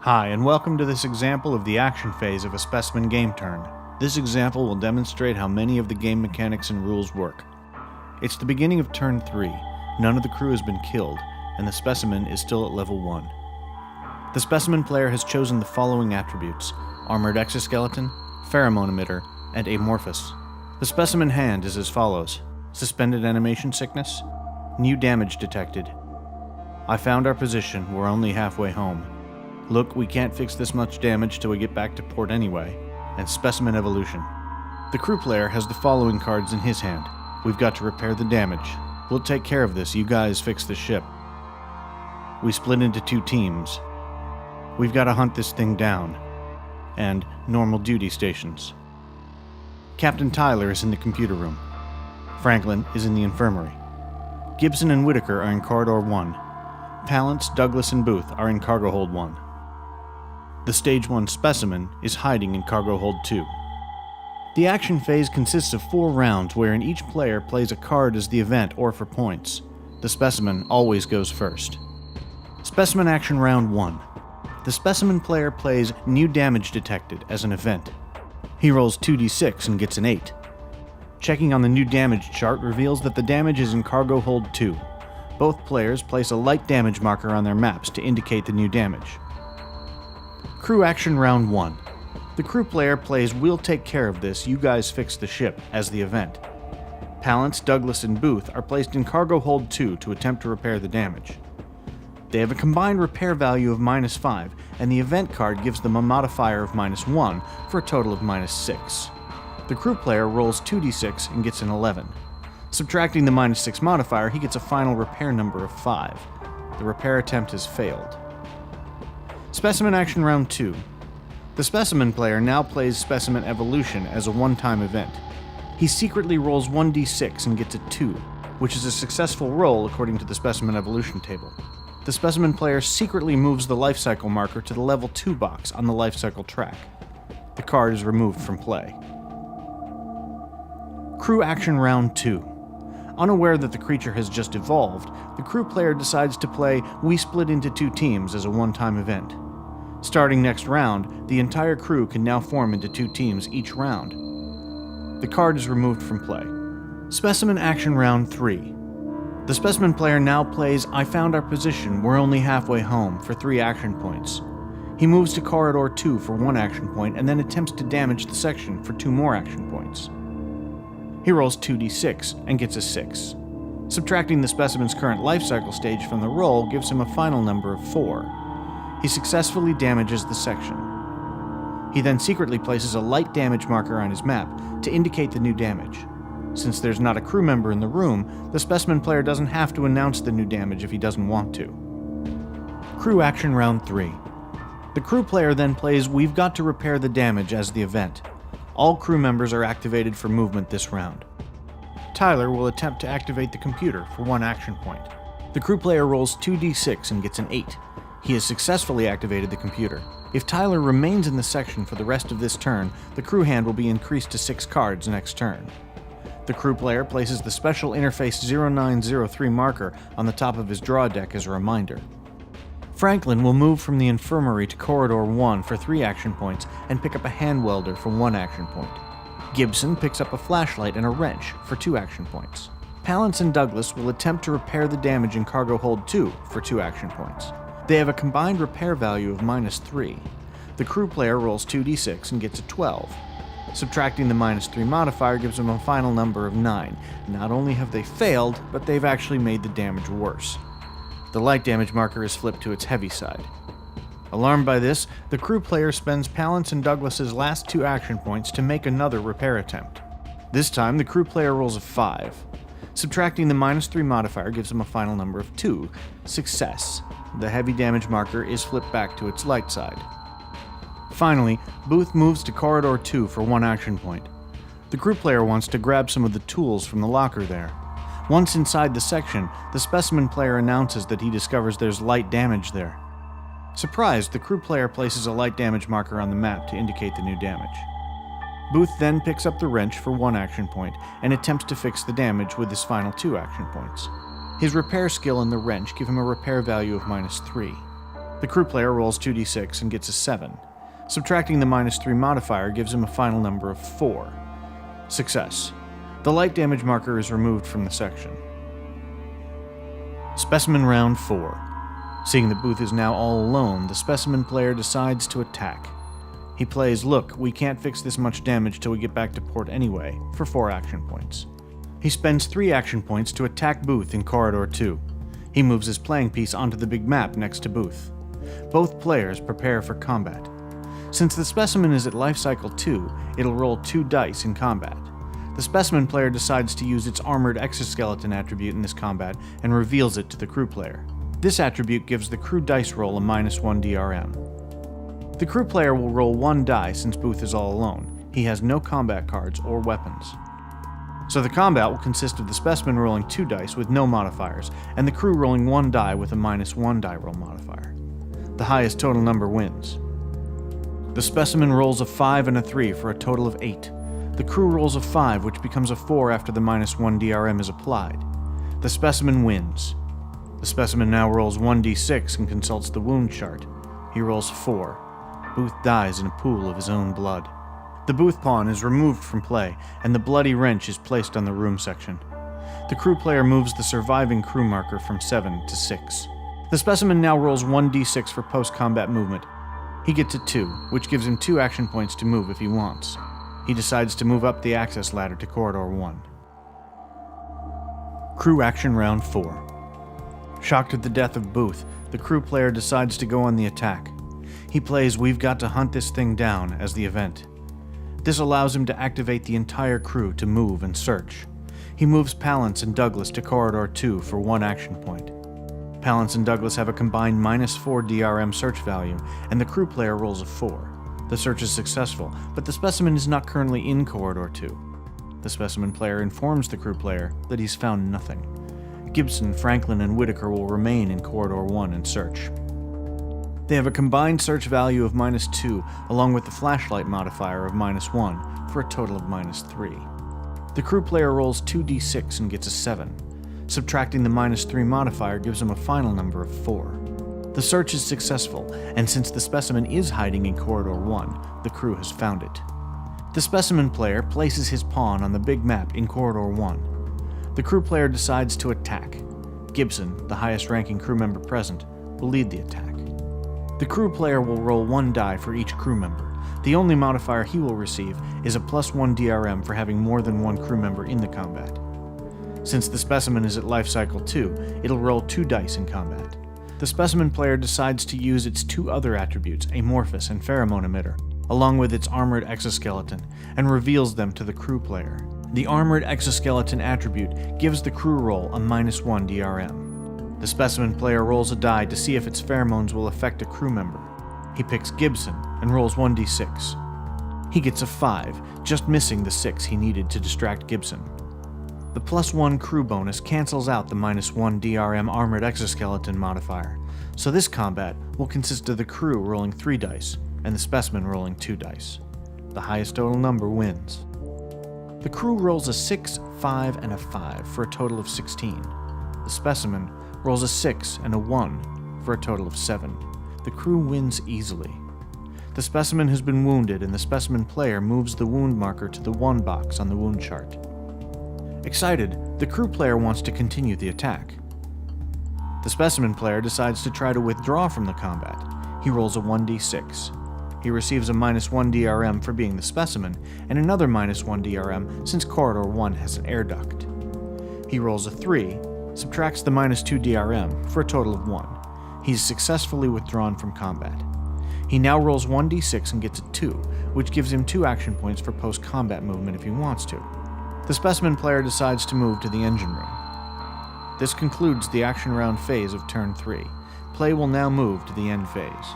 Hi, and welcome to this example of the action phase of a Specimen game turn. This example will demonstrate how many of the game mechanics and rules work. It's the beginning of turn 3, none of the crew has been killed, and the Specimen is still at level 1. The Specimen player has chosen the following attributes: Armored Exoskeleton, Pheromone Emitter, and Amorphous. The Specimen hand is as follows: Suspended Animation Sickness, New Damage Detected, I found our position, we're only halfway home, Look, we can't fix this much damage till we get back to port anyway, and Specimen Evolution. The crew player has the following cards in his hand: We've got to repair the damage, we'll take care of this, you guys fix the ship. We split into 2 teams, we've got to hunt this thing down, and Normal Duty Stations. Captain Tyler is in the computer room. Franklin is in the infirmary. Gibson and Whitaker are in Corridor 1. Palance, Douglas, and Booth are in Cargo Hold 1. The Stage 1 Specimen is hiding in Cargo Hold 2. The action phase consists of 4 rounds wherein each player plays a card as the event or for points. The Specimen always goes first. Specimen Action Round 1. The Specimen player plays New Damage Detected as an event. He rolls 2d6 and gets an 8. Checking on the new damage chart reveals that the damage is in Cargo Hold 2. Both players place a light damage marker on their maps to indicate the new damage. Crew Action Round 1. The crew player plays We'll Take Care of This, You Guys Fix the Ship as the event. Palance, Douglas, and Booth are placed in Cargo Hold 2 to attempt to repair the damage. They have a combined repair value of -5, and the event card gives them a modifier of -1 for a total of -6. The crew player rolls 2d6 and gets an 11. Subtracting the -6 modifier, he gets a final repair number of 5. The repair attempt has failed. Specimen Action Round 2. The Specimen player now plays Specimen Evolution as a one-time event. He secretly rolls 1d6 and gets a 2, which is a successful roll according to the Specimen Evolution table. The Specimen player secretly moves the life cycle marker to the level 2 box on the life cycle track. The card is removed from play. Crew Action Round 2. Unaware that the creature has just evolved, the crew player decides to play We Split into 2 teams as a one-time event. Starting next round, the entire crew can now form into 2 teams each round. The card is removed from play. Specimen Action Round 3. The Specimen player now plays I Found Our Position, We're Only Halfway Home for 3 action points. He moves to Corridor 2 for 1 action point and then attempts to damage the section for 2 more action points. He rolls 2d6 and gets a 6. Subtracting the Specimen's current life cycle stage from the roll gives him a final number of 4. He successfully damages the section. He then secretly places a light damage marker on his map to indicate the new damage. Since there's not a crew member in the room, the Specimen player doesn't have to announce the new damage if he doesn't want to. Crew Action Round 3. The crew player then plays We've Got to Repair the Damage as the event. All crew members are activated for movement this round. Tyler will attempt to activate the computer for 1 action point. The crew player rolls 2d6 and gets an 8. He has successfully activated the computer. If Tyler remains in the section for the rest of this turn, the crew hand will be increased to 6 cards next turn. The crew player places the Special Interface 0903 marker on the top of his draw deck as a reminder. Franklin will move from the infirmary to Corridor 1 for 3 action points and pick up a hand welder for 1 action point. Gibson picks up a flashlight and a wrench for 2 action points. Palance and Douglas will attempt to repair the damage in Cargo Hold 2 for 2 action points. They have a combined repair value of -3. The crew player rolls 2d6 and gets a 12. Subtracting the -3 modifier gives them a final number of 9. Not only have they failed, but they've actually made the damage worse. The light damage marker is flipped to its heavy side. Alarmed by this, the crew player spends Palance and Douglas's last 2 action points to make another repair attempt. This time, the crew player rolls a 5. Subtracting the -3 modifier gives them a final number of 2. Success. The heavy damage marker is flipped back to its light side. Finally, Booth moves to Corridor 2 for 1 action point. The crew player wants to grab some of the tools from the locker there. Once inside the section, the Specimen player announces that he discovers there's light damage there. Surprised, the crew player places a light damage marker on the map to indicate the new damage. Booth then picks up the wrench for 1 action point and attempts to fix the damage with his final 2 action points. His repair skill and the wrench give him a repair value of -3. The crew player rolls 2d6 and gets a 7. Subtracting the -3 modifier gives him a final number of 4. Success. The light damage marker is removed from the section. Specimen round 4. Seeing that Booth is now all alone, the Specimen player decides to attack. He plays, "Look, we can't fix this much damage till we get back to port anyway," for 4 action points. He spends 3 action points to attack Booth in Corridor 2. He moves his playing piece onto the big map next to Booth. Both players prepare for combat. Since the Specimen is at life cycle 2, it'll roll 2 dice in combat. The Specimen player decides to use its armored exoskeleton attribute in this combat and reveals it to the crew player. This attribute gives the crew dice roll a -1 DRM. The crew player will roll 1 die since Booth is all alone. He has no combat cards or weapons. So the combat will consist of the Specimen rolling 2 dice with no modifiers, and the crew rolling 1 die with a -1 die roll modifier. The highest total number wins. The Specimen rolls a 5 and a 3 for a total of 8. The crew rolls a 5, which becomes a 4 after the -1 DRM is applied. The Specimen wins. The Specimen now rolls 1d6 and consults the wound chart. He rolls 4. Booth dies in a pool of his own blood. The Booth pawn is removed from play, and the bloody wrench is placed on the room section. The crew player moves the surviving crew marker from 7 to 6. The Specimen now rolls 1d6 for post-combat movement. He gets a 2, which gives him 2 action points to move if he wants. He decides to move up the access ladder to Corridor 1. Crew action round 4. Shocked at the death of Booth, the crew player decides to go on the attack. He plays "We've got to hunt this thing down" as the event. This allows him to activate the entire crew to move and search. He moves Palance and Douglas to Corridor 2 for 1 action point. Palance and Douglas have a combined -4 DRM search value, and the crew player rolls a 4. The search is successful, but the Specimen is not currently in Corridor 2. The Specimen player informs the crew player that he's found nothing. Gibson, Franklin, and Whitaker will remain in Corridor 1 and search. They have a combined search value of -2, along with the flashlight modifier of -1, for a total of -3. The crew player rolls 2d6 and gets a 7. Subtracting the -3 modifier gives him a final number of 4. The search is successful, and since the Specimen is hiding in Corridor 1, the crew has found it. The Specimen player places his pawn on the big map in Corridor 1. The crew player decides to attack. Gibson, the highest-ranking crew member present, will lead the attack. The crew player will roll 1 die for each crew member. The only modifier he will receive is a +1 DRM for having more than 1 crew member in the combat. Since the Specimen is at life cycle 2, it'll roll 2 dice in combat. The Specimen player decides to use its 2 other attributes, Amorphous and Pheromone Emitter, along with its armored exoskeleton, and reveals them to the crew player. The armored exoskeleton attribute gives the crew roll a -1 DRM. The Specimen player rolls a die to see if its pheromones will affect a crew member. He picks Gibson and rolls 1d6. He gets a 5, just missing the 6 he needed to distract Gibson. The +1 crew bonus cancels out the -1 DRM armored exoskeleton modifier, so this combat will consist of the crew rolling 3 dice and the Specimen rolling 2 dice. The highest total number wins. The crew rolls a 6, 5, and a 5 for a total of 16. The Specimen rolls a 6 and a 1 for a total of 7. The crew wins easily. The Specimen has been wounded, and the Specimen player moves the wound marker to the 1 box on the wound chart. Excited, the crew player wants to continue the attack. The Specimen player decides to try to withdraw from the combat. He rolls a 1d6. He receives a -1 DRM for being the Specimen, and another -1 DRM since Corridor 1 has an air duct. He rolls a 3, subtracts the -2 DRM for a total of 1. He's successfully withdrawn from combat. He now rolls 1d6 and gets a 2, which gives him 2 action points for post-combat movement if he wants to. The Specimen player decides to move to the engine room. This concludes the action round phase of turn 3. Play will now move to the end phase.